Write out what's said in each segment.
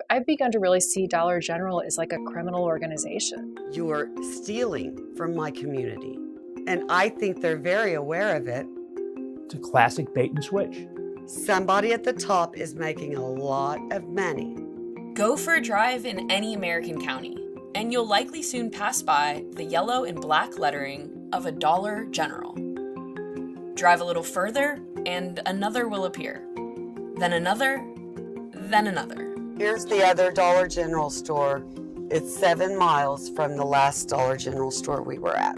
I've begun to really see Dollar General as like a criminal organization. You're stealing from my community, and I think they're very aware of it. It's a classic bait and switch. Somebody at the top is making a lot of money. Go for a drive in any American county, and you'll likely soon pass by the yellow and black lettering of a Dollar General. Drive a little further, and another will appear. Then another, then another. Here's the other Dollar General store. It's 7 miles from the last Dollar General store we were at.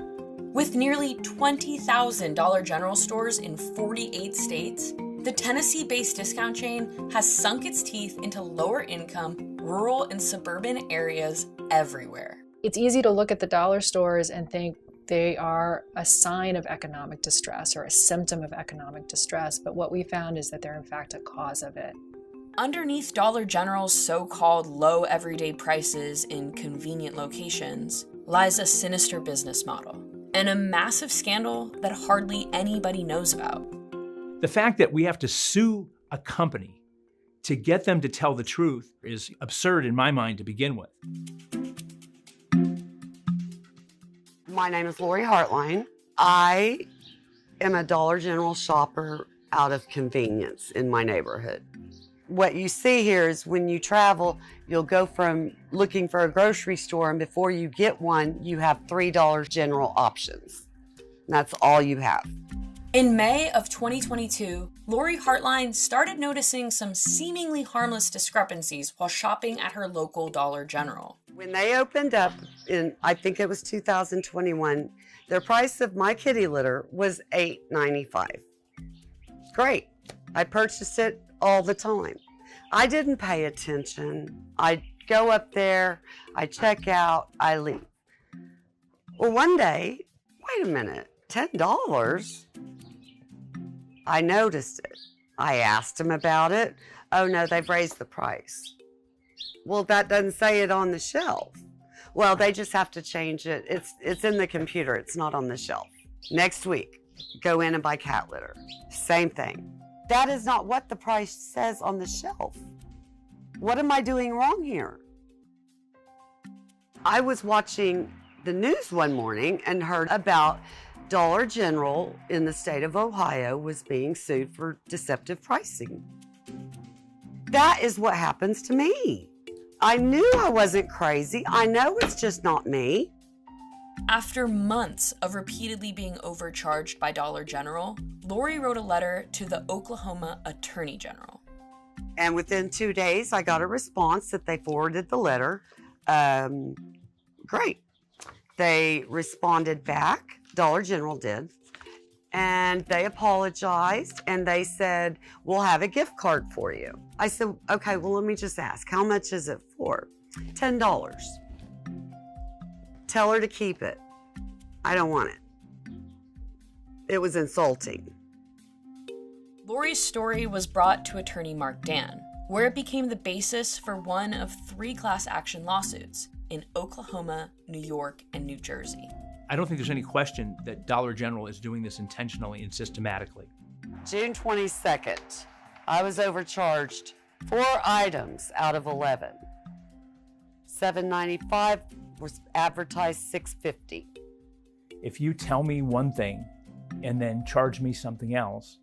With nearly 20,000 Dollar General stores in 48 states, the Tennessee-based discount chain has sunk its teeth into lower-income, rural and suburban areas everywhere. It's easy to look at the dollar stores and think they are a sign of economic distress or a symptom of economic distress, but what we found is that they're in fact a cause of it. Underneath Dollar General's so-called low everyday prices in convenient locations lies a sinister business model and a massive scandal that hardly anybody knows about. The fact that we have to sue a company to get them to tell the truth is absurd in my mind to begin with. My name is Lori Hartline. I am a Dollar General shopper out of convenience in my neighborhood. What you see here is when you travel, you'll go from looking for a grocery store, and before you get one, you have $3 General options. And that's all you have. In May of 2022, Lori Hartline started noticing some seemingly harmless discrepancies while shopping at her local Dollar General. When they opened up in, I think it was 2021, their price of my kitty litter was $8.95. Great. I purchased it all the time. I didn't pay attention. I go up there, I check out, I leave. Well, one day, wait a minute, $10? I noticed it. I asked him about it. Oh no, they've raised the price. Well, that doesn't say it on the shelf. Well, they just have to change it. It's in the computer. It's not on the shelf. Next week, go in and buy cat litter. Same thing. That is not what the price says on the shelf. What am I doing wrong here? I was watching the news one morning and heard about Dollar General in the state of Ohio was being sued for deceptive pricing. That is what happens to me. I knew I wasn't crazy. I know it's just not me. After months of repeatedly being overcharged by Dollar General, Lori wrote a letter to the Oklahoma Attorney General. And within 2 days, I got a response that they forwarded the letter. Great. They responded back, Dollar General did, and they apologized and they said, we'll have a gift card for you. I said, okay, well, let me just ask, how much is it for? $10. Tell her to keep it. I don't want it. It was insulting. Lori's story was brought to attorney Mark Dan, where it became the basis for one of 3 class action lawsuits in Oklahoma, New York, and New Jersey. I don't think there's any question that Dollar General is doing this intentionally and systematically. June 22nd, I was overcharged 4 items out of 11. $7.95 was advertised $6.50. If you tell me one thing and then charge me something else,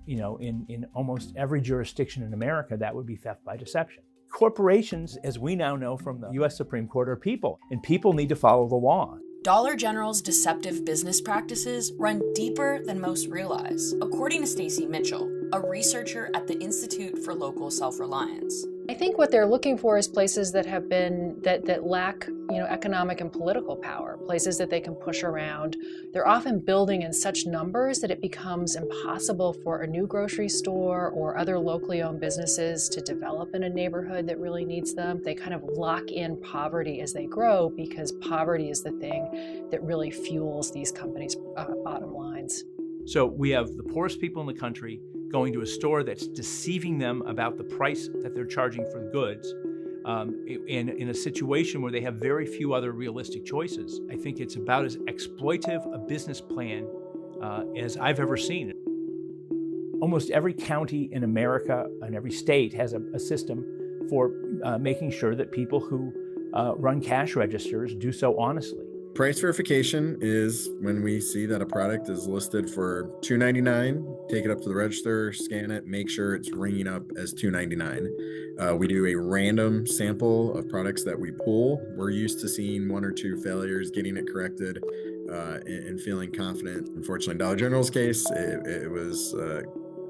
in almost every jurisdiction in America, that would be theft by deception. Corporations, as we now know from the U.S. Supreme Court, are people, and people need to follow the law. Dollar General's deceptive business practices run deeper than most realize, according to Stacy Mitchell, a researcher at the Institute for Local Self-Reliance. I think what they're looking for is places that have been, that lack, economic and political power, places that they can push around. They're often building in such numbers that it becomes impossible for a new grocery store or other locally owned businesses to develop in a neighborhood that really needs them. They kind of lock in poverty as they grow because poverty is the thing that really fuels these companies' bottom lines. So we have the poorest people in the country going to a store that's deceiving them about the price that they're charging for the goods, in a situation where they have very few other realistic choices. I think it's about as exploitive a business plan as I've ever seen. Almost every county in America and every state has a system for making sure that people who run cash registers do so honestly. Price verification is when we see that a product is listed for $2.99, take it up to the register, scan it, make sure it's ringing up as $2.99. We do a random sample of products that we pull. We're used to seeing 1 or 2 failures, getting it corrected, and feeling confident. Unfortunately, in Dollar General's case, it was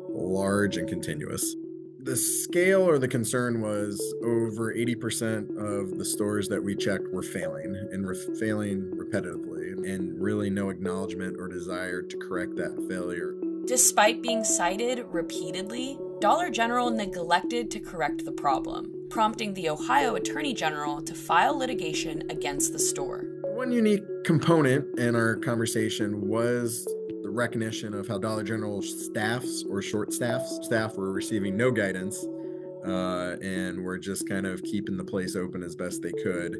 large and continuous. The scale or the concern was over 80% of the stores that we checked were failing and failing repetitively, and really no acknowledgement or desire to correct that failure. Despite being cited repeatedly, Dollar General neglected to correct the problem, prompting the Ohio Attorney General to file litigation against the store. One unique component in our conversation was the recognition of how Dollar General staffs or short staff were receiving no guidance, and were just kind of keeping the place open as best they could,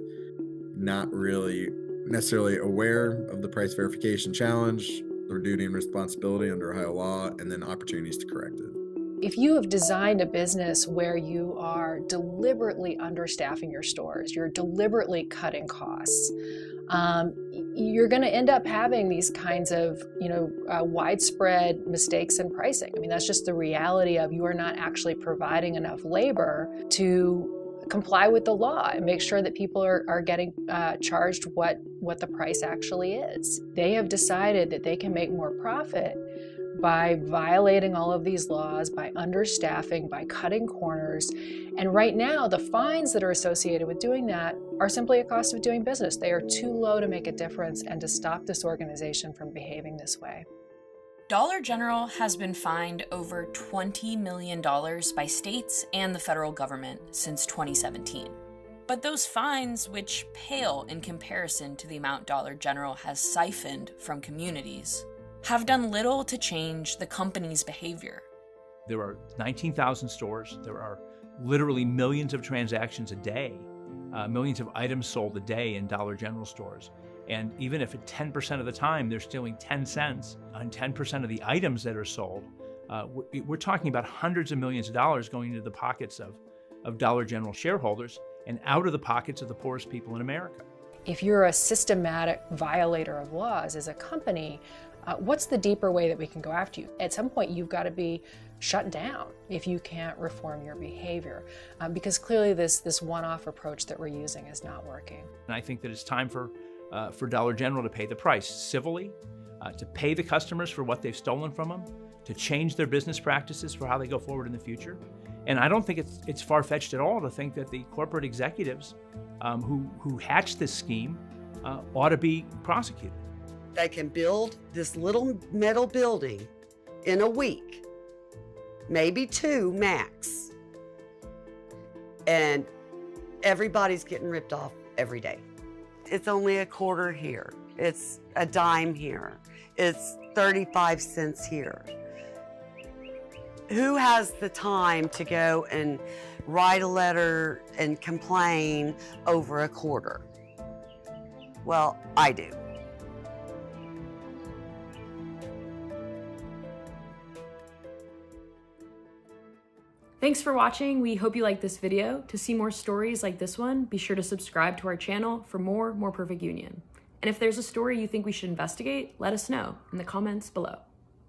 not really necessarily aware of the price verification challenge, their duty and responsibility under Ohio law, and then opportunities to correct it. If you have designed a business where you are deliberately understaffing your stores, you're deliberately cutting costs, you're going to end up having these kinds of, widespread mistakes in pricing. I mean, that's just the reality of you are not actually providing enough labor to comply with the law and make sure that people are getting charged what the price actually is. They have decided that they can make more profit by violating all of these laws, by understaffing, by cutting corners. And right now, the fines that are associated with doing that are simply a cost of doing business. They are too low to make a difference and to stop this organization from behaving this way. Dollar General has been fined over $20 million by states and the federal government since 2017. But those fines, which pale in comparison to the amount Dollar General has siphoned from communities, have done little to change the company's behavior. There are 19,000 stores. There are literally millions of transactions a day, millions of items sold a day in Dollar General stores. And even if at 10% of the time they're stealing 10 cents on 10% of the items that are sold, we're talking about hundreds of millions of dollars going into the pockets of Dollar General shareholders and out of the pockets of the poorest people in America. If you're a systematic violator of laws as a company, what's the deeper way that we can go after you? At some point, you've got to be shut down if you can't reform your behavior, because clearly this one-off approach that we're using is not working. And I think that it's time for Dollar General to pay the price civilly, to pay the customers for what they've stolen from them, to change their business practices for how they go forward in the future. And I don't think it's far-fetched at all to think that the corporate executives who hatched this scheme ought to be prosecuted. They can build this little metal building in a week, maybe 2 max, and everybody's getting ripped off every day. It's only a quarter here. It's a dime here. It's 35 cents here. Who has the time to go and write a letter and complain over a quarter? Well, I do. Thanks for watching. We hope you liked this video. To see more stories like this one, be sure to subscribe to our channel for more Perfect Union. And if there's a story you think we should investigate, let us know in the comments below.